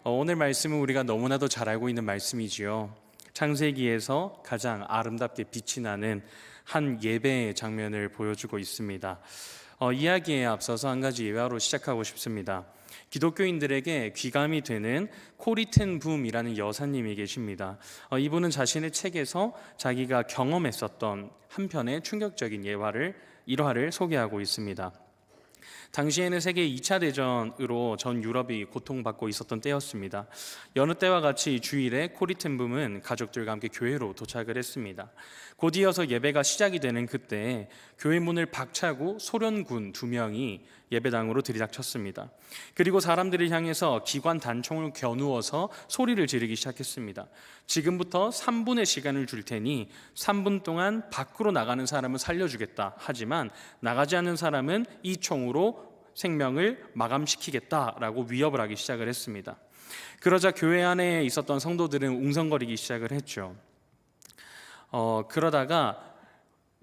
오늘 말씀은 우리가 너무나도 잘 알고 있는 말씀이지요. 창세기에서 가장 아름답게 빛이 나는 한 예배의 장면을 보여주고 있습니다. 이야기에 앞서서 한 가지 예화로 시작하고 싶습니다. 기독교인들에게 귀감이 되는 코리 텐 붐이라는 여사님이 계십니다. 이분은 자신의 책에서 자기가 경험했었던 한편의 충격적인 일화를 소개하고 있습니다. 당시에는 세계 2차 대전으로 전 유럽이 고통받고 있었던 때였습니다. 여느 때와 같이 주일에 코리 텐 붐은 가족들과 함께 교회로 도착을 했습니다. 곧 이어서 예배가 시작이 되는 그때 교회 문을 박차고 소련군 2명이 예배당으로 들이닥쳤습니다. 그리고 사람들을 향해서 기관 단총을 겨누어서 소리를 지르기 시작했습니다. 지금부터 3분의 시간을 줄 테니 3분 동안 밖으로 나가는 사람은 살려주겠다. 하지만 나가지 않는 사람은 이 총으로 생명을 마감시키겠다라고 위협을 하기 시작을 했습니다. 그러자 교회 안에 있었던 성도들은 웅성거리기 시작을 했죠. 그러다가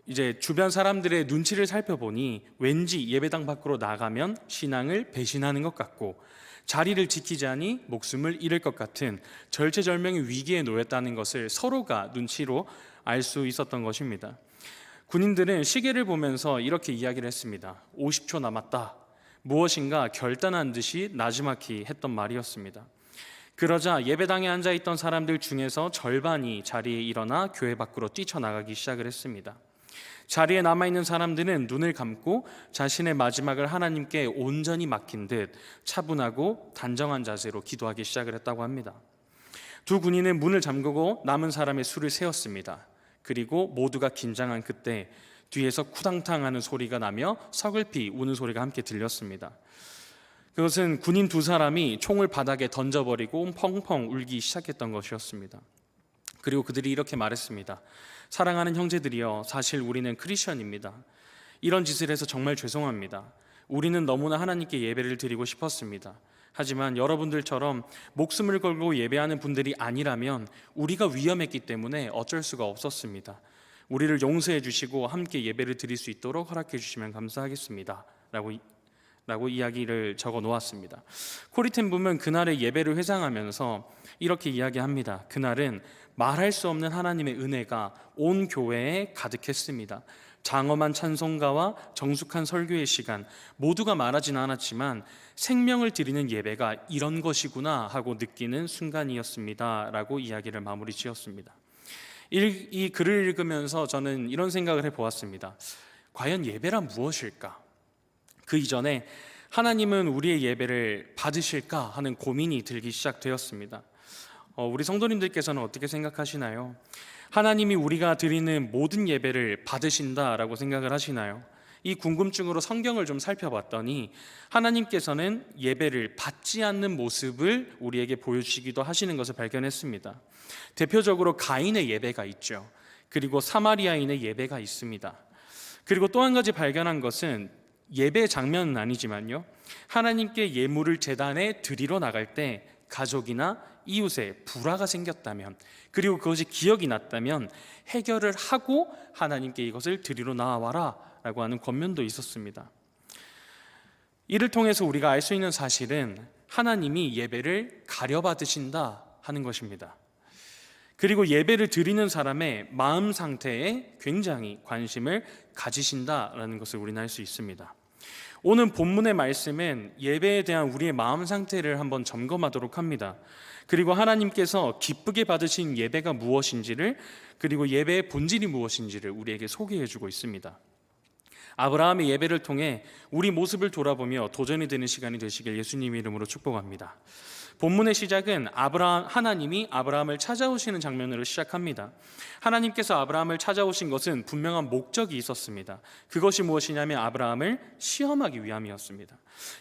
이제 주변 사람들의 눈치를 살펴보니 왠지 예배당 밖으로 나가면 신앙을 배신하는 것 같고 자리를 지키자니 목숨을 잃을 것 같은 절체절명의 위기에 놓였다는 것을 서로가 눈치로 알 수 있었던 것입니다. 군인들은 시계를 보면서 이렇게 이야기를 했습니다. 50초 남았다. 무엇인가 결단한 듯이 나지막히 했던 말이었습니다. 그러자 예배당에 앉아있던 사람들 중에서 절반이 자리에 일어나 교회 밖으로 뛰쳐나가기 시작을 했습니다. 자리에 남아있는 사람들은 눈을 감고 자신의 마지막을 하나님께 온전히 맡긴 듯 차분하고 단정한 자세로 기도하기 시작을 했다고 합니다. 두 군인은 문을 잠그고 남은 사람의 수를 세었습니다. 그리고 모두가 긴장한 그때 뒤에서 쿠당탕 하는 소리가 나며 서글피 우는 소리가 함께 들렸습니다. 그것은 군인 2사람이 총을 바닥에 던져버리고 펑펑 울기 시작했던 것이었습니다. 그리고 그들이 이렇게 말했습니다. 사랑하는 형제들이여, 사실 우리는 크리스천입니다. 이런 짓을 해서 정말 죄송합니다. 우리는 너무나 하나님께 예배를 드리고 싶었습니다. 하지만 여러분들처럼 목숨을 걸고 예배하는 분들이 아니라면 우리가 위험했기 때문에 어쩔 수가 없었습니다. 우리를 용서해 주시고 함께 예배를 드릴 수 있도록 허락해 주시면 감사하겠습니다. 라고 이야기를 적어 놓았습니다. 코리 텐 붐은 그날의 예배를 회상하면서 이렇게 이야기합니다. 그날은 말할 수 없는 하나님의 은혜가 온 교회에 가득했습니다. 장엄한 찬송가와 정숙한 설교의 시간, 모두가 말하진 않았지만 생명을 드리는 예배가 이런 것이구나 하고 느끼는 순간이었습니다. 라고 이야기를 마무리 지었습니다. 이 글을 읽으면서 저는 이런 생각을 해보았습니다. 과연 예배란 무엇일까? 그 이전에 하나님은 우리의 예배를 받으실까 하는 고민이 들기 시작되었습니다. 우리 성도님들께서는 어떻게 생각하시나요? 하나님이 우리가 드리는 모든 예배를 받으신다라고 생각을 하시나요? 이 궁금증으로 성경을 좀 살펴봤더니 하나님께서는 예배를 받지 않는 모습을 우리에게 보여주시기도 하시는 것을 발견했습니다. 대표적으로 가인의 예배가 있죠. 그리고 사마리아인의 예배가 있습니다. 그리고 또 한 가지 발견한 것은 예배 장면은 아니지만요, 하나님께 예물을 제단에 드리러 나갈 때 가족이나 이웃에 불화가 생겼다면, 그리고 그것이 기억이 났다면 해결을 하고 하나님께 이것을 드리러 나와라 라고 하는 권면도 있었습니다. 이를 통해서 우리가 알 수 있는 사실은 하나님이 예배를 가려받으신다 하는 것입니다. 그리고 예배를 드리는 사람의 마음 상태에 굉장히 관심을 가지신다라는 것을 우리는 알 수 있습니다. 오늘 본문의 말씀은 예배에 대한 우리의 마음 상태를 한번 점검하도록 합니다. 그리고 하나님께서 기쁘게 받으신 예배가 무엇인지를, 그리고 예배의 본질이 무엇인지를 우리에게 소개해주고 있습니다. 아브라함의 예배를 통해 우리 모습을 돌아보며 도전이 되는 시간이 되시길 예수님 이름으로 축복합니다. 본문의 시작은 하나님이 아브라함을 찾아오시는 장면으로 시작합니다. 하나님께서 아브라함을 찾아오신 것은 분명한 목적이 있었습니다. 그것이 무엇이냐면 아브라함을 시험하기 위함이었습니다.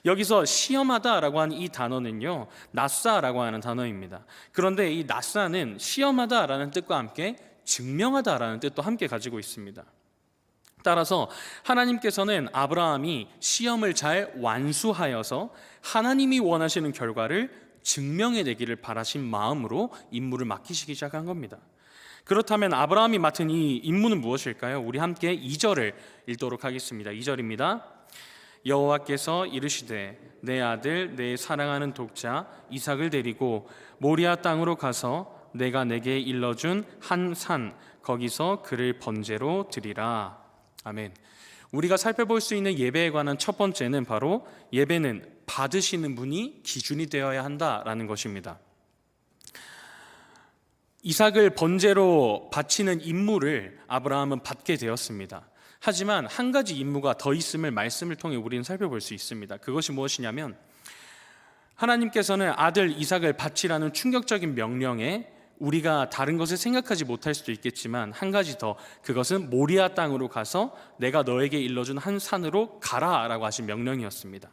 여기서 시험하다라고 하는 이 단어는요, 낫사라고 하는 단어입니다. 그런데 이 낫사는 시험하다라는 뜻과 함께 증명하다라는 뜻도 함께 가지고 있습니다. 따라서 하나님께서는 아브라함이 시험을 잘 완수하여서 하나님이 원하시는 결과를 증명해내기를 바라신 마음으로 임무를 맡기시기 시작한 겁니다. 그렇다면 아브라함이 맡은 이 임무는 무엇일까요? 우리 함께 2절을 읽도록 하겠습니다. 2절입니다. 여호와께서 이르시되 내 아들 내 사랑하는 독자 이삭을 데리고 모리아 땅으로 가서 내가 내게 일러준 한 산 거기서 그를 번제로 드리라. 아멘. 우리가 살펴볼 수 있는 예배에 관한 첫 번째는 바로 예배는 받으시는 분이 기준이 되어야 한다라는 것입니다. 이삭을 번제로 바치는 임무를 아브라함은 받게 되었습니다. 하지만 한 가지 임무가 더 있음을 말씀을 통해 우리는 살펴볼 수 있습니다. 그것이 무엇이냐면 하나님께서는 아들 이삭을 바치라는 충격적인 명령에 우리가 다른 것을 생각하지 못할 수도 있겠지만 한 가지 더, 그것은 모리아 땅으로 가서 내가 너에게 일러준 한 산으로 가라라고 하신 명령이었습니다.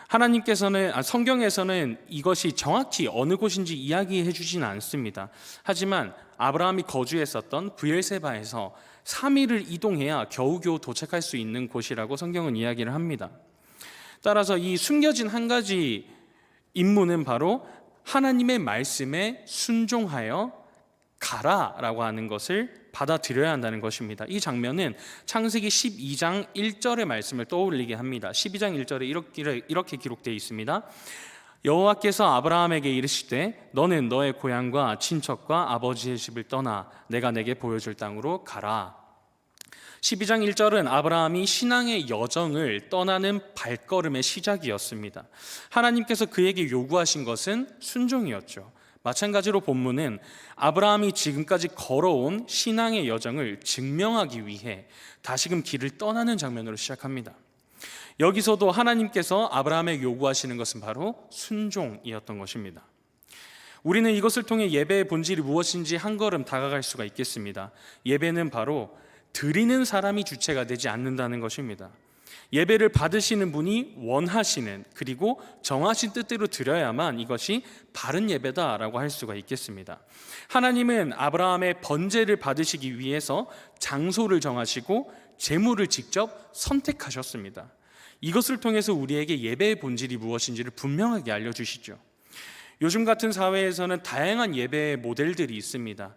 하나님께서는 성경에서는 이것이 정확히 어느 곳인지 이야기해 주지는 않습니다. 하지만 아브라함이 거주했었던 브엘세바에서 3일을 이동해야 겨우겨우 도착할 수 있는 곳이라고 성경은 이야기를 합니다. 따라서 이 숨겨진 한 가지 임무는 바로 하나님의 말씀에 순종하여 가라라고 하는 것을 받아들여야 한다는 것입니다. 이 장면은 창세기 12장 1절의 말씀을 떠올리게 합니다. 12장 1절에 이렇게 기록되어 있습니다. 여호와께서 아브라함에게 이르시되 너는 너의 고향과 친척과 아버지의 집을 떠나 내가 내게 보여줄 땅으로 가라. 12장 1절은 아브라함이 신앙의 여정을 떠나는 발걸음의 시작이었습니다. 하나님께서 그에게 요구하신 것은 순종이었죠. 마찬가지로 본문은 아브라함이 지금까지 걸어온 신앙의 여정을 증명하기 위해 다시금 길을 떠나는 장면으로 시작합니다. 여기서도 하나님께서 아브라함에게 요구하시는 것은 바로 순종이었던 것입니다. 우리는 이것을 통해 예배의 본질이 무엇인지 한 걸음 다가갈 수가 있겠습니다. 예배는 바로 드리는 사람이 주체가 되지 않는다는 것입니다. 예배를 받으시는 분이 원하시는 그리고 정하신 뜻대로 드려야만 이것이 바른 예배다라고 할 수가 있겠습니다. 하나님은 아브라함의 번제를 받으시기 위해서 장소를 정하시고 제물을 직접 선택하셨습니다. 이것을 통해서 우리에게 예배의 본질이 무엇인지를 분명하게 알려주시죠. 요즘 같은 사회에서는 다양한 예배의 모델들이 있습니다.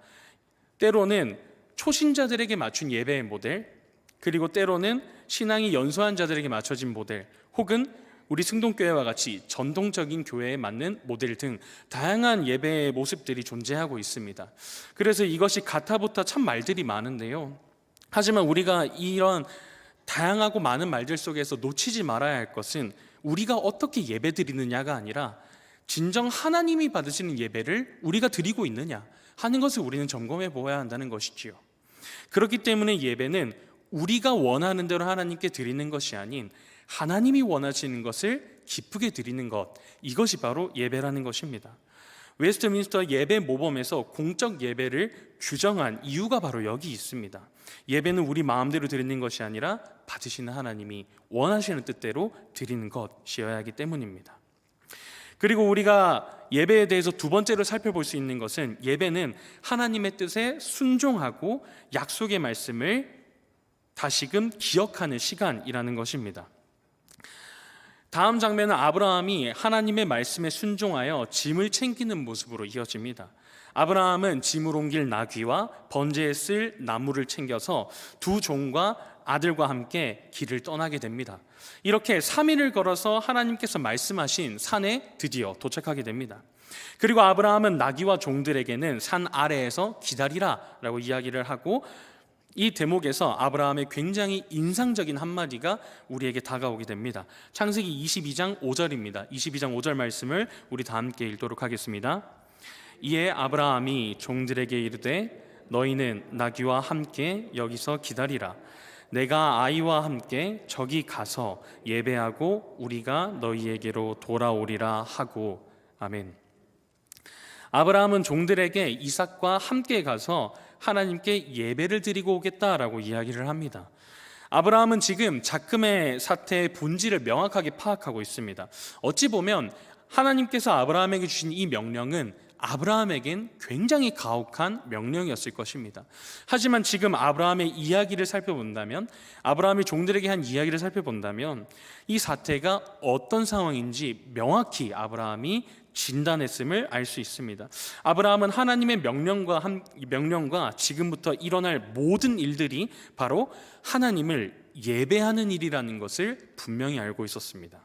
때로는 초신자들에게 맞춘 예배의 모델, 그리고 때로는 신앙이 연소한 자들에게 맞춰진 모델, 혹은 우리 승동교회와 같이 전통적인 교회에 맞는 모델 등 다양한 예배의 모습들이 존재하고 있습니다. 그래서 이것이 가타부타 참 말들이 많은데요. 하지만 우리가 이런 다양하고 많은 말들 속에서 놓치지 말아야 할 것은 우리가 어떻게 예배 드리느냐가 아니라 진정 하나님이 받으시는 예배를 우리가 드리고 있느냐 하는 것을 우리는 점검해 보아야 한다는 것이지요. 그렇기 때문에 예배는 우리가 원하는 대로 하나님께 드리는 것이 아닌 하나님이 원하시는 것을 기쁘게 드리는 것, 이것이 바로 예배라는 것입니다. 웨스트민스터 예배 모범에서 공적 예배를 규정한 이유가 바로 여기 있습니다. 예배는 우리 마음대로 드리는 것이 아니라 받으시는 하나님이 원하시는 뜻대로 드리는 것이어야 하기 때문입니다. 그리고 우리가 예배에 대해서 두 번째로 살펴볼 수 있는 것은 예배는 하나님의 뜻에 순종하고 약속의 말씀을 다시금 기억하는 시간이라는 것입니다. 다음 장면은 아브라함이 하나님의 말씀에 순종하여 짐을 챙기는 모습으로 이어집니다. 아브라함은 짐을 옮길 나귀와 번제에 쓸 나무를 챙겨서 두 종과 아들과 함께 길을 떠나게 됩니다. 이렇게 3일을 걸어서 하나님께서 말씀하신 산에 드디어 도착하게 됩니다. 그리고 아브라함은 나귀와 종들에게는 산 아래에서 기다리라 라고 이야기를 하고, 이 대목에서 아브라함의 굉장히 인상적인 한마디가 우리에게 다가오게 됩니다. 창세기 22장 5절입니다. 22장 5절 말씀을 우리 다 함께 읽도록 하겠습니다. 이에 아브라함이 종들에게 이르되 너희는 나귀와 함께 여기서 기다리라. 내가 아이와 함께 저기 가서 예배하고 우리가 너희에게로 돌아오리라 하고. 아멘. 아브라함은 종들에게 이삭과 함께 가서 하나님께 예배를 드리고 오겠다라고 이야기를 합니다. 아브라함은 지금 작금의 사태의 본질을 명확하게 파악하고 있습니다. 어찌 보면 하나님께서 아브라함에게 주신 이 명령은 아브라함에겐 굉장히 가혹한 명령이었을 것입니다. 하지만 지금 아브라함의 이야기를 살펴본다면, 아브라함이 종들에게 한 이야기를 살펴본다면 이 사태가 어떤 상황인지 명확히 아브라함이 진단했음을 알 수 있습니다. 아브라함은 하나님의 명령과 지금부터 일어날 모든 일들이 바로 하나님을 예배하는 일이라는 것을 분명히 알고 있었습니다.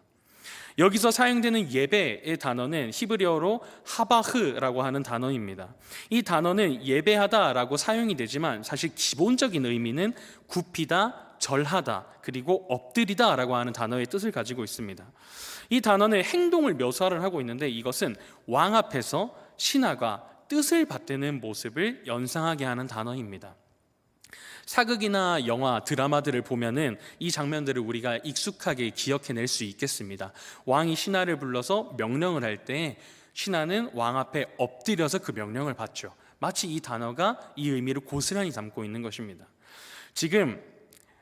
여기서 사용되는 예배의 단어는 히브리어로 하바흐라고 하는 단어입니다. 이 단어는 예배하다라고 사용이 되지만 사실 기본적인 의미는 굽히다, 절하다, 그리고 엎드리다라고 하는 단어의 뜻을 가지고 있습니다. 이 단어는 행동을 묘사를 하고 있는데 이것은 왕 앞에서 신하가 뜻을 받드는 모습을 연상하게 하는 단어입니다. 사극이나 영화, 드라마들을 보면은 이 장면들을 우리가 익숙하게 기억해낼 수 있겠습니다. 왕이 신하를 불러서 명령을 할 때 신하는 왕 앞에 엎드려서 그 명령을 받죠. 마치 이 단어가 이 의미를 고스란히 담고 있는 것입니다. 지금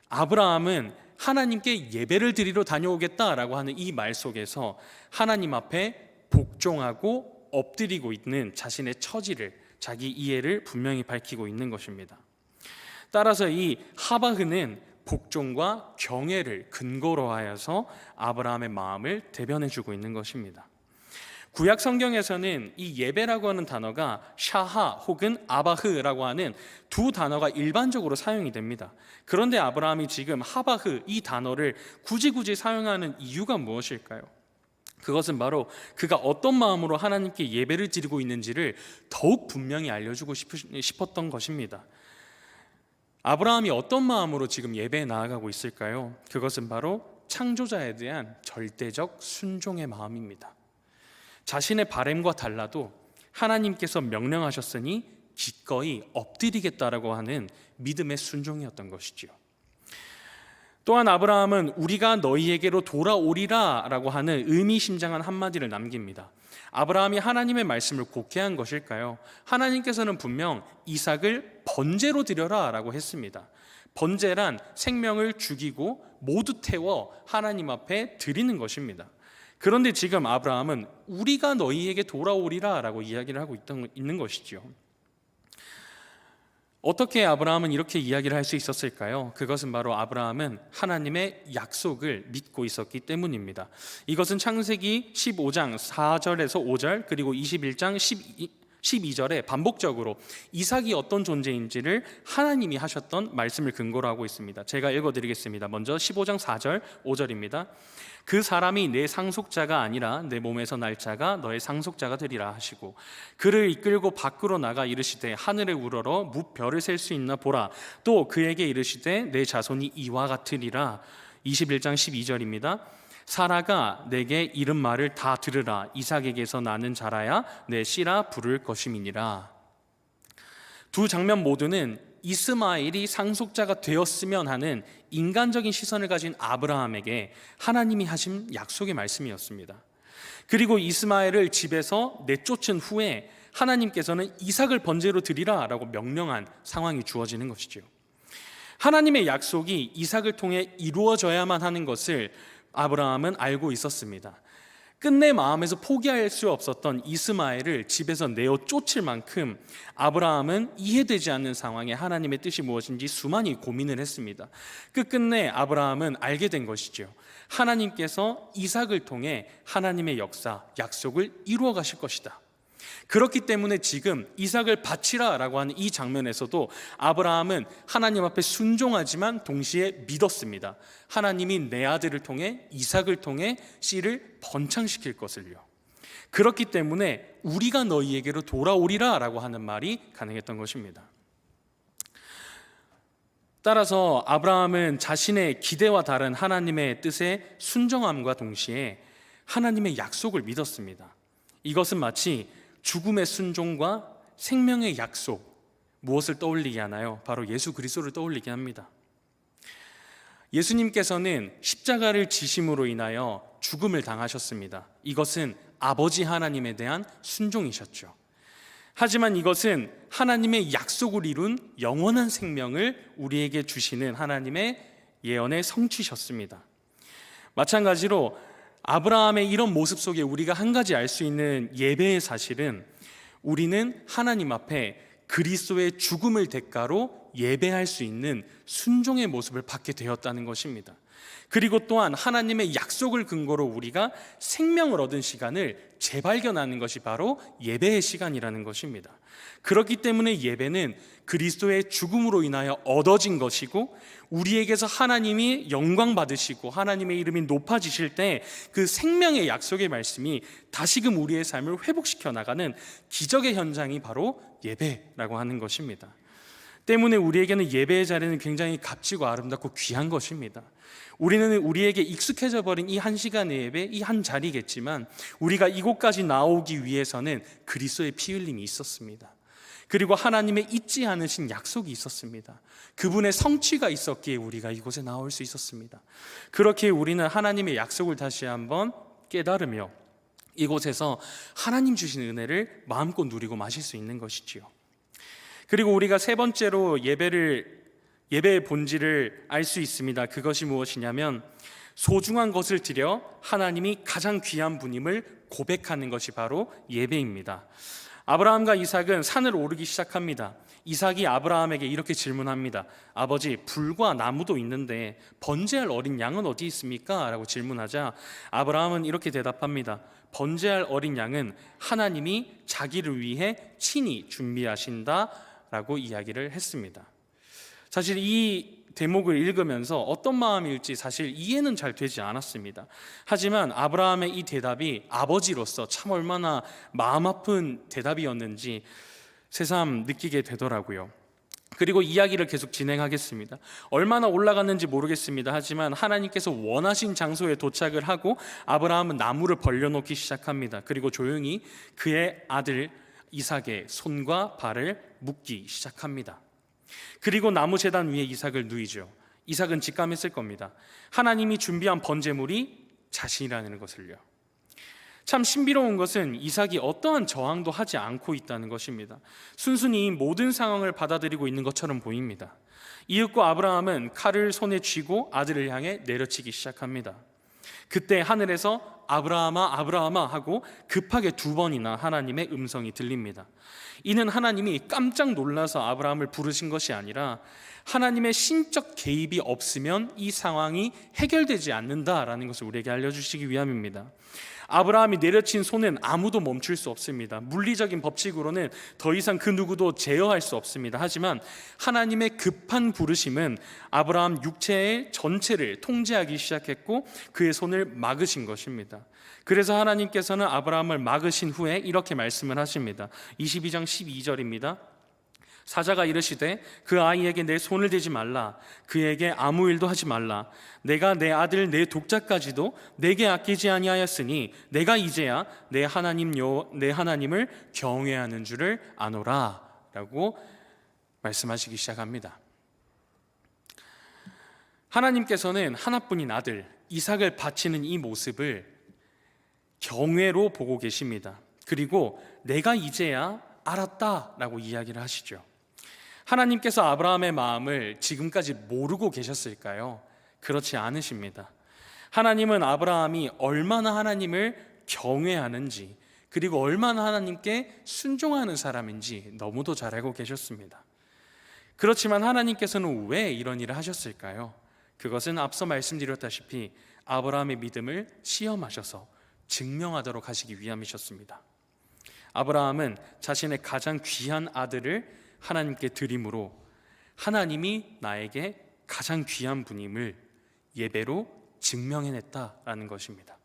아브라함은 하나님께 예배를 드리러 다녀오겠다라고 하는 이 말 속에서 하나님 앞에 복종하고 엎드리고 있는 자신의 처지를, 자기 이해를 분명히 밝히고 있는 것입니다. 따라서 이 하바흐는 복종과 경외를 근거로 하여서 아브라함의 마음을 대변해주고 있는 것입니다. 구약 성경에서는 이 예배라고 하는 단어가 샤하 혹은 아바흐라고 하는 두 단어가 일반적으로 사용이 됩니다. 그런데 아브라함이 지금 하바흐 이 단어를 굳이 사용하는 이유가 무엇일까요? 그것은 바로 그가 어떤 마음으로 하나님께 예배를 드리고 있는지를 더욱 분명히 알려주고 싶었던 것입니다. 아브라함이 어떤 마음으로 지금 예배에 나아가고 있을까요? 그것은 바로 창조자에 대한 절대적 순종의 마음입니다. 자신의 바램과 달라도 하나님께서 명령하셨으니 기꺼이 엎드리겠다라고 하는 믿음의 순종이었던 것이지요. 또한 아브라함은 우리가 너희에게로 돌아오리라 라고 하는 의미심장한 한마디를 남깁니다. 아브라함이 하나님의 말씀을 곡해한 것일까요? 하나님께서는 분명 이삭을 번제로 드려라 라고 했습니다. 번제란 생명을 죽이고 모두 태워 하나님 앞에 드리는 것입니다. 그런데 지금 아브라함은 우리가 너희에게 돌아오리라 라고 이야기를 하고 있는 것이죠. 어떻게 아브라함은 이렇게 이야기를 할 수 있었을까요? 그것은 바로 아브라함은 하나님의 약속을 믿고 있었기 때문입니다. 이것은 창세기 15장 4절에서 5절 그리고 21장 12절에 반복적으로 이삭이 어떤 존재인지를 하나님이 하셨던 말씀을 근거로 하고 있습니다. 제가 읽어드리겠습니다. 먼저 15장 4절 5절입니다. 그 사람이 내 상속자가 아니라 내 몸에서 날 자가 너의 상속자가 되리라 하시고 그를 이끌고 밖으로 나가 이르시되 하늘에 우러러 무별을 셀 수 있나 보라. 또 그에게 이르시되 내 자손이 이와 같으리라. 21장 12절입니다. 사라가 내게 이른 말을 다 들으라. 이삭에게서 나는 자라야 내 씨라 부를 것임이니라. 두 장면 모두는 이스마엘이 상속자가 되었으면 하는 인간적인 시선을 가진 아브라함에게 하나님이 하신 약속의 말씀이었습니다. 그리고 이스마엘을 집에서 내쫓은 후에 하나님께서는 이삭을 번제로 드리라 라고 명령한 상황이 주어지는 것이죠. 하나님의 약속이 이삭을 통해 이루어져야만 하는 것을 아브라함은 알고 있었습니다. 끝내 마음에서 포기할 수 없었던 이스마엘을 집에서 내어 쫓을 만큼 아브라함은 이해되지 않는 상황에 하나님의 뜻이 무엇인지 수많이 고민을 했습니다. 끝끝내 아브라함은 알게 된 것이죠. 하나님께서 이삭을 통해 하나님의 역사, 약속을 이루어 가실 것이다. 그렇기 때문에 지금 이삭을 바치라 라고 하는 이 장면에서도 아브라함은 하나님 앞에 순종하지만 동시에 믿었습니다. 하나님이 내 아들을 통해 이삭을 통해 씨를 번창시킬 것을요. 그렇기 때문에 우리가 너희에게로 돌아오리라 라고 하는 말이 가능했던 것입니다. 따라서 아브라함은 자신의 기대와 다른 하나님의 뜻에 순종함과 동시에 하나님의 약속을 믿었습니다. 이것은 마치 죽음의 순종과 생명의 약속, 무엇을 떠올리게 하나요? 바로 예수 그리스도를 떠올리게 합니다. 예수님께서는 십자가를 지심으로 인하여 죽음을 당하셨습니다. 이것은 아버지 하나님에 대한 순종이셨죠. 하지만 이것은 하나님의 약속을 이룬 영원한 생명을 우리에게 주시는 하나님의 예언의 성취셨습니다. 마찬가지로 아브라함의 이런 모습 속에 우리가 한 가지 알 수 있는 예배의 사실은 우리는 하나님 앞에 그리스도의 죽음을 대가로 예배할 수 있는 순종의 모습을 받게 되었다는 것입니다. 그리고 또한 하나님의 약속을 근거로 우리가 생명을 얻은 시간을 재발견하는 것이 바로 예배의 시간이라는 것입니다. 그렇기 때문에 예배는 그리스도의 죽음으로 인하여 얻어진 것이고, 우리에게서 하나님이 영광 받으시고 하나님의 이름이 높아지실 때 그 생명의 약속의 말씀이 다시금 우리의 삶을 회복시켜 나가는 기적의 현장이 바로 예배라고 하는 것입니다. 때문에 우리에게는 예배의 자리는 굉장히 값지고 아름답고 귀한 것입니다. 우리는 우리에게 익숙해져 버린 이 한 시간의 예배, 이 한 자리겠지만, 우리가 이곳까지 나오기 위해서는 그리스도의 피 흘림이 있었습니다. 그리고 하나님의 잊지 않으신 약속이 있었습니다. 그분의 성취가 있었기에 우리가 이곳에 나올 수 있었습니다. 그렇게 우리는 하나님의 약속을 다시 한번 깨달으며 이곳에서 하나님 주신 은혜를 마음껏 누리고 마실 수 있는 것이지요. 그리고 우리가 세 번째로 예배의 본질을 알 수 있습니다. 그것이 무엇이냐면, 소중한 것을 드려 하나님이 가장 귀한 분임을 고백하는 것이 바로 예배입니다. 아브라함과 이삭은 산을 오르기 시작합니다. 이삭이 아브라함에게 이렇게 질문합니다. 아버지, 불과 나무도 있는데 번제할 어린 양은 어디 있습니까? 라고 질문하자 아브라함은 이렇게 대답합니다. 번제할 어린 양은 하나님이 자기를 위해 친히 준비하신다 라고 이야기를 했습니다. 사실 이 대목을 읽으면서 어떤 마음일지 사실 이해는 잘 되지 않았습니다. 하지만 아브라함의 이 대답이 아버지로서 참 얼마나 마음 아픈 대답이었는지 새삼 느끼게 되더라고요. 그리고 이야기를 계속 진행하겠습니다. 얼마나 올라갔는지 모르겠습니다. 하지만 하나님께서 원하신 장소에 도착을 하고 아브라함은 나무를 벌려놓기 시작합니다. 그리고 조용히 그의 아들 이삭의 손과 발을 묶기 시작합니다. 그리고 나무 제단 위에 이삭을 누이죠. 이삭은 직감했을 겁니다. 하나님이 준비한 번제물이 자신이라는 것을요. 참 신비로운 것은 이삭이 어떠한 저항도 하지 않고 있다는 것입니다. 순순히 모든 상황을 받아들이고 있는 것처럼 보입니다. 이윽고 아브라함은 칼을 손에 쥐고 아들을 향해 내려치기 시작합니다. 그때 하늘에서 아브라함아 아브라함아 하고 급하게 2번이나 하나님의 음성이 들립니다. 이는 하나님이 깜짝 놀라서 아브라함을 부르신 것이 아니라 하나님의 신적 개입이 없으면 이 상황이 해결되지 않는다라는 것을 우리에게 알려주시기 위함입니다. 아브라함이 내려친 손은 아무도 멈출 수 없습니다. 물리적인 법칙으로는 더 이상 그 누구도 제어할 수 없습니다. 하지만 하나님의 급한 부르심은 아브라함 육체의 전체를 통제하기 시작했고 그의 손을 막으신 것입니다. 그래서 하나님께서는 아브라함을 막으신 후에 이렇게 말씀을 하십니다. 22장 12절입니다. 사자가 이르시되 그 아이에게 내 손을 대지 말라. 그에게 아무 일도 하지 말라. 내가 내 아들 내 독자까지도 내게 아끼지 아니하였으니 내가 이제야 내 하나님을 경외하는 줄을 아노라 라고 말씀하시기 시작합니다. 하나님께서는 하나뿐인 아들 이삭을 바치는 이 모습을 경외로 보고 계십니다. 그리고 내가 이제야 알았다라고 이야기를 하시죠. 하나님께서 아브라함의 마음을 지금까지 모르고 계셨을까요? 그렇지 않으십니다. 하나님은 아브라함이 얼마나 하나님을 경외하는지 그리고 얼마나 하나님께 순종하는 사람인지 너무도 잘 알고 계셨습니다. 그렇지만 하나님께서는 왜 이런 일을 하셨을까요? 그것은 앞서 말씀드렸다시피 아브라함의 믿음을 시험하셔서 증명하도록 하시기 위함이셨습니다. 아브라함은 자신의 가장 귀한 아들을 하나님께 드림으로 하나님이 나에게 가장 귀한 분임을 예배로 증명해냈다라는 것입니다.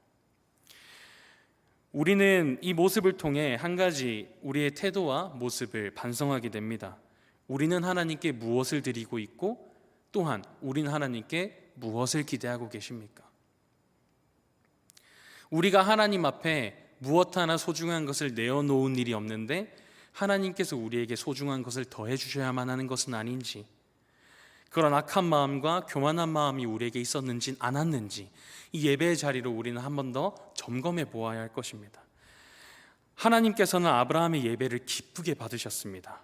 우리는 이 모습을 통해 한 가지 우리의 태도와 모습을 반성하게 됩니다. 우리는 하나님께 무엇을 드리고 있고 또한 우리는 하나님께 무엇을 기대하고 계십니까? 우리가 하나님 앞에 무엇 하나 소중한 것을 내어놓은 일이 없는데 하나님께서 우리에게 소중한 것을 더해 주셔야만 하는 것은 아닌지, 그런 악한 마음과 교만한 마음이 우리에게 있었는지 않았는지 이 예배의 자리로 우리는 한 번 더 점검해 보아야 할 것입니다. 하나님께서는 아브라함의 예배를 기쁘게 받으셨습니다.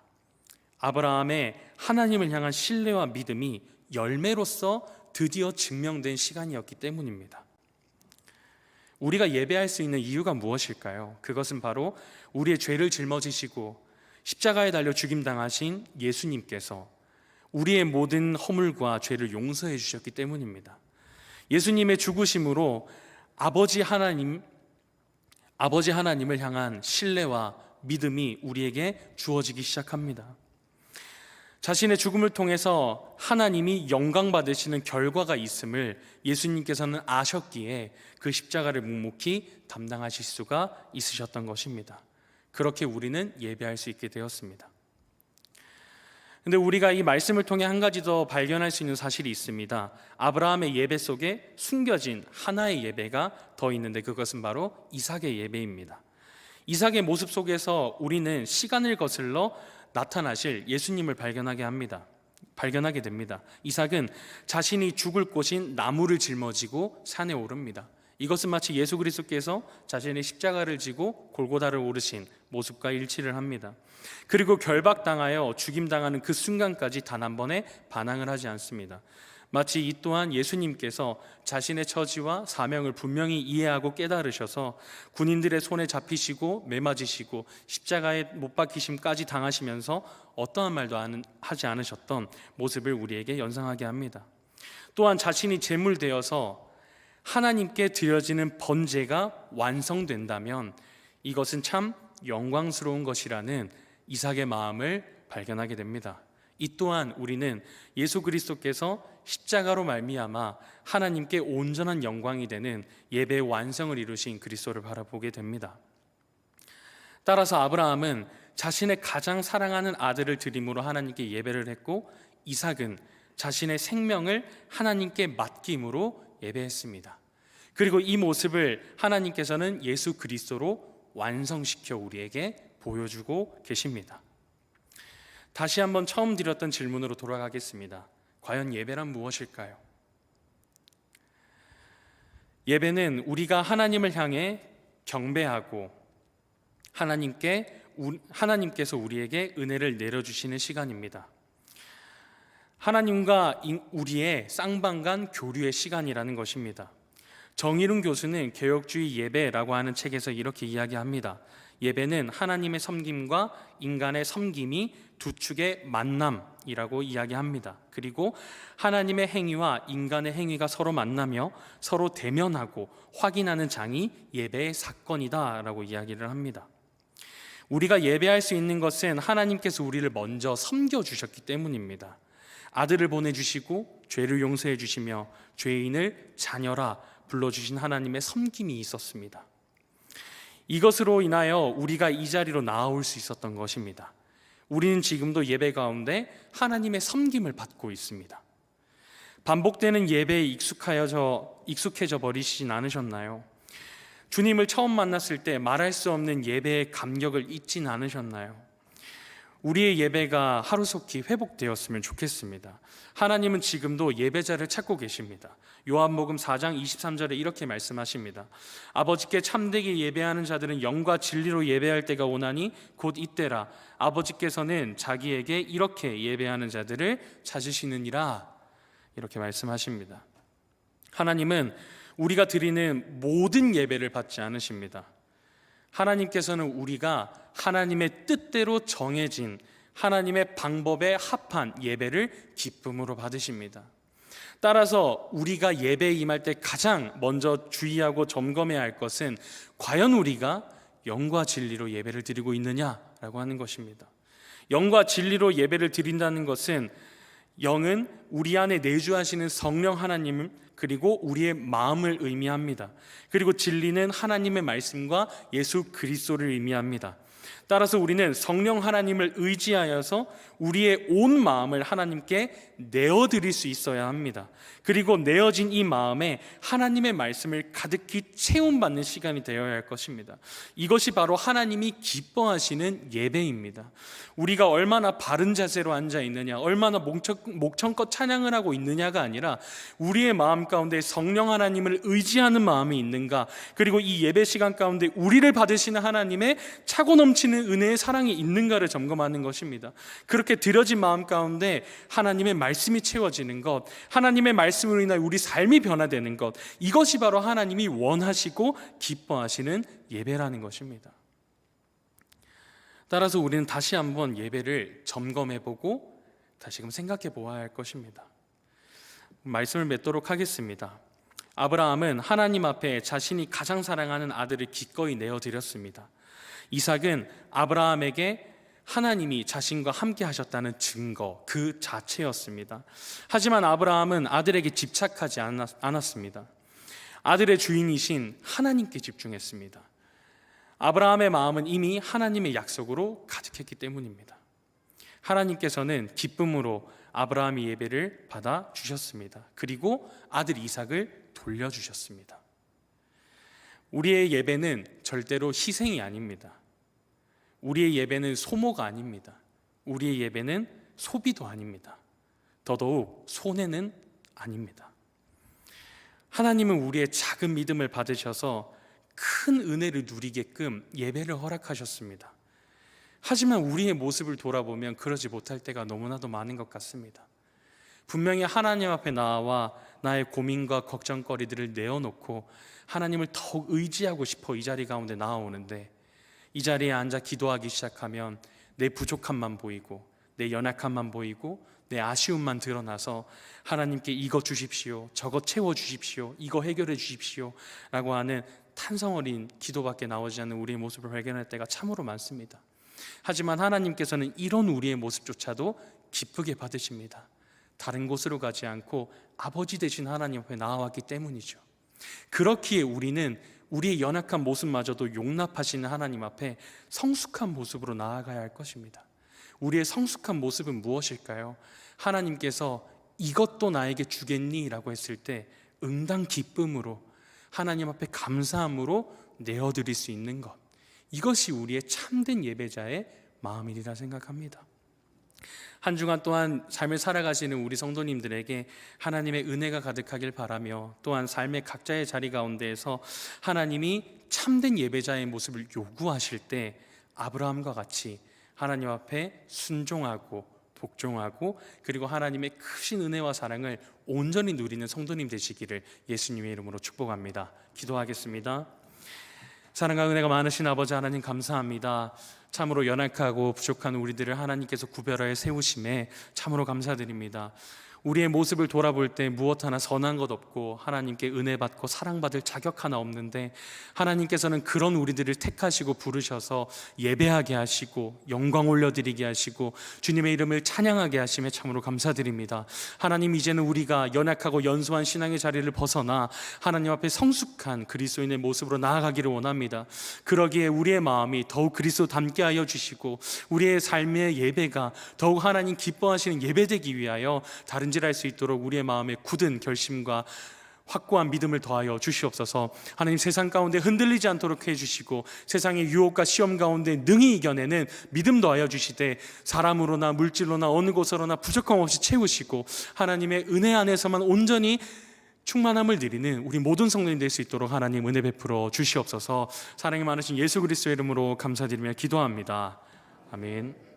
아브라함의 하나님을 향한 신뢰와 믿음이 열매로서 드디어 증명된 시간이었기 때문입니다. 우리가 예배할 수 있는 이유가 무엇일까요? 그것은 바로 우리의 죄를 짊어지시고 십자가에 달려 죽임당하신 예수님께서 우리의 모든 허물과 죄를 용서해 주셨기 때문입니다. 예수님의 죽으심으로 아버지 하나님을 향한 신뢰와 믿음이 우리에게 주어지기 시작합니다. 자신의 죽음을 통해서 하나님이 영광 받으시는 결과가 있음을 예수님께서는 아셨기에 그 십자가를 묵묵히 담당하실 수가 있으셨던 것입니다. 그렇게 우리는 예배할 수 있게 되었습니다. 근데 우리가 이 말씀을 통해 한 가지 더 발견할 수 있는 사실이 있습니다. 아브라함의 예배 속에 숨겨진 하나의 예배가 더 있는데 그것은 바로 이삭의 예배입니다. 이삭의 모습 속에서 우리는 시간을 거슬러 나타나실 예수님을 발견하게 됩니다. 이삭은 자신이 죽을 곳인 나무를 짊어지고 산에 오릅니다. 이것은 마치 예수 그리스도께서 자신의 십자가를 지고 골고다를 오르신 모습과 일치를 합니다. 그리고 결박당하여 죽임당하는 그 순간까지 단 한 번에 반항을 하지 않습니다. 마치 이 또한 예수님께서 자신의 처지와 사명을 분명히 이해하고 깨달으셔서 군인들의 손에 잡히시고 매맞으시고 십자가에 못 박히심까지 당하시면서 어떠한 말도 하지 않으셨던 모습을 우리에게 연상하게 합니다. 또한 자신이 제물되어서 하나님께 드려지는 번제가 완성된다면 이것은 참 영광스러운 것이라는 이삭의 마음을 발견하게 됩니다. 이 또한 우리는 예수 그리스도께서 십자가로 말미암아 하나님께 온전한 영광이 되는 예배의 완성을 이루신 그리스도를 바라보게 됩니다. 따라서 아브라함은 자신의 가장 사랑하는 아들을 드림으로 하나님께 예배를 했고 이삭은 자신의 생명을 하나님께 맡김으로 예배했습니다. 그리고 이 모습을 하나님께서는 예수 그리스도로 완성시켜 우리에게 보여주고 계십니다. 다시 한번 처음 드렸던 질문으로 돌아가겠습니다. 과연 예배란 무엇일까요? 예배는 우리가 하나님을 향해 경배하고 하나님께서 우리에게 은혜를 내려주시는 시간입니다. 하나님과 우리의 쌍방간 교류의 시간이라는 것입니다. 정일훈 교수는 개혁주의 예배라고 하는 책에서 이렇게 이야기합니다. 예배는 하나님의 섬김과 인간의 섬김이 두 축의 만남이라고 이야기합니다. 그리고 하나님의 행위와 인간의 행위가 서로 만나며 서로 대면하고 확인하는 장이 예배의 사건이다라고 이야기를 합니다. 우리가 예배할 수 있는 것은 하나님께서 우리를 먼저 섬겨주셨기 때문입니다. 아들을 보내주시고 죄를 용서해 주시며 죄인을 자녀라 불러주신 하나님의 섬김이 있었습니다. 이것으로 인하여 우리가 이 자리로 나아올 수 있었던 것입니다. 우리는 지금도 예배 가운데 하나님의 섬김을 받고 있습니다. 반복되는 예배에 익숙해져 버리시진 않으셨나요? 주님을 처음 만났을 때 말할 수 없는 예배의 감격을 잊진 않으셨나요? 우리의 예배가 하루속히 회복되었으면 좋겠습니다. 하나님은 지금도 예배자를 찾고 계십니다. 요한복음 4장 23절에 이렇게 말씀하십니다. 아버지께 참되게 예배하는 자들은 영과 진리로 예배할 때가 오나니 곧 이때라. 아버지께서는 자기에게 이렇게 예배하는 자들을 찾으시느니라. 이렇게 말씀하십니다. 하나님은 우리가 드리는 모든 예배를 받지 않으십니다. 하나님께서는 우리가 하나님의 뜻대로 정해진 하나님의 방법에 합한 예배를 기쁨으로 받으십니다. 따라서 우리가 예배에 임할 때 가장 먼저 주의하고 점검해야 할 것은 과연 우리가 영과 진리로 예배를 드리고 있느냐라고 하는 것입니다. 영과 진리로 예배를 드린다는 것은 영은 우리 안에 내주하시는 성령 하나님을 그리고 우리의 마음을 의미합니다. 그리고 진리는 하나님의 말씀과 예수 그리스도를 의미합니다. 따라서 우리는 성령 하나님을 의지하여서 우리의 온 마음을 하나님께 내어드릴 수 있어야 합니다. 그리고 내어진 이 마음에 하나님의 말씀을 가득히 체험받는 시간이 되어야 할 것입니다. 이것이 바로 하나님이 기뻐하시는 예배입니다. 우리가 얼마나 바른 자세로 앉아 있느냐, 얼마나 목청껏 찬양을 하고 있느냐가 아니라 우리의 마음 가운데 성령 하나님을 의지하는 마음이 있는가, 그리고 이 예배 시간 가운데 우리를 받으시는 하나님의 차고 넘치는 흘러넘치는 은혜의 사랑이 있는가를 점검하는 것입니다. 그렇게 드려진 마음 가운데 하나님의 말씀이 채워지는 것, 하나님의 말씀으로 인하여 우리 삶이 변화되는 것, 이것이 바로 하나님이 원하시고 기뻐하시는 예배라는 것입니다. 따라서 우리는 다시 한번 예배를 점검해보고 다시금 생각해 보아야 할 것입니다. 말씀을 맺도록 하겠습니다. 아브라함은 하나님 앞에 자신이 가장 사랑하는 아들을 기꺼이 내어드렸습니다. 이삭은 아브라함에게 하나님이 자신과 함께 하셨다는 증거 그 자체였습니다. 하지만 아브라함은 아들에게 집착하지 않았습니다. 아들의 주인이신 하나님께 집중했습니다. 아브라함의 마음은 이미 하나님의 약속으로 가득했기 때문입니다. 하나님께서는 기쁨으로 아브라함의 예배를 받아 주셨습니다. 그리고 아들 이삭을 돌려주셨습니다. 우리의 예배는 절대로 희생이 아닙니다. 우리의 예배는 소모가 아닙니다. 우리의 예배는 소비도 아닙니다. 더더욱 손해는 아닙니다. 하나님은 우리의 작은 믿음을 받으셔서 큰 은혜를 누리게끔 예배를 허락하셨습니다. 하지만 우리의 모습을 돌아보면 그러지 못할 때가 너무나도 많은 것 같습니다. 분명히 하나님 앞에 나와 나의 고민과 걱정거리들을 내어놓고 하나님을 더욱 의지하고 싶어 이 자리 가운데 나아오는데, 이 자리에 앉아 기도하기 시작하면 내 부족함만 보이고 내 연약함만 보이고 내 아쉬움만 드러나서 하나님께 이거 주십시오, 저거 채워주십시오, 이거 해결해 주십시오 라고 하는 탄성 어린 기도밖에 나오지 않는 우리의 모습을 발견할 때가 참으로 많습니다. 하지만 하나님께서는 이런 우리의 모습조차도 기쁘게 받으십니다. 다른 곳으로 가지 않고 아버지 되신 하나님 앞에 나아왔기 때문이죠. 그렇기에 우리는 우리의 연약한 모습마저도 용납하시는 하나님 앞에 성숙한 모습으로 나아가야 할 것입니다. 우리의 성숙한 모습은 무엇일까요? 하나님께서 이것도 나에게 주겠니? 라고 했을 때 응당 기쁨으로 하나님 앞에 감사함으로 내어드릴 수 있는 것, 이것이 우리의 참된 예배자의 마음이리라 생각합니다. 한 주간 또한 삶을 살아가시는 우리 성도님들에게 하나님의 은혜가 가득하길 바라며, 또한 삶의 각자의 자리 가운데에서 하나님이 참된 예배자의 모습을 요구하실 때 아브라함과 같이 하나님 앞에 순종하고 복종하고 그리고 하나님의 크신 은혜와 사랑을 온전히 누리는 성도님 되시기를 예수님의 이름으로 축복합니다. 기도하겠습니다. 사랑과 은혜가 많으신 아버지 하나님, 감사합니다. 참으로 연약하고 부족한 우리들을 하나님께서 구별하여 세우심에 참으로 감사드립니다. 우리의 모습을 돌아볼 때 무엇 하나 선한 것 없고 하나님께 은혜 받고 사랑받을 자격 하나 없는데, 하나님께서는 그런 우리들을 택하시고 부르셔서 예배하게 하시고 영광 올려드리게 하시고 주님의 이름을 찬양하게 하심에 참으로 감사드립니다. 하나님, 이제는 우리가 연약하고 연소한 신앙의 자리를 벗어나 하나님 앞에 성숙한 그리스도인의 모습으로 나아가기를 원합니다. 그러기에 우리의 마음이 더욱 그리스도 닮게 하여 주시고 우리의 삶의 예배가 더욱 하나님 기뻐하시는 예배되기 위하여 다른 할 수 있도록 우리의 마음에 굳은 결심과 확고한 믿음을 더하여 주시옵소서. 하나님, 세상 가운데 흔들리지 않도록 해주시고 세상의 유혹과 시험 가운데 능히 이겨내는 믿음 더하여 주시되 사람으로나 물질로나 어느 곳으로나 부족함 없이 채우시고 하나님의 은혜 안에서만 온전히 충만함을 누리는 우리 모든 성도님 될 수 있도록 하나님 은혜 베풀어 주시옵소서. 사랑이 많으신 예수 그리스도의 이름으로 감사드리며 기도합니다. 아멘.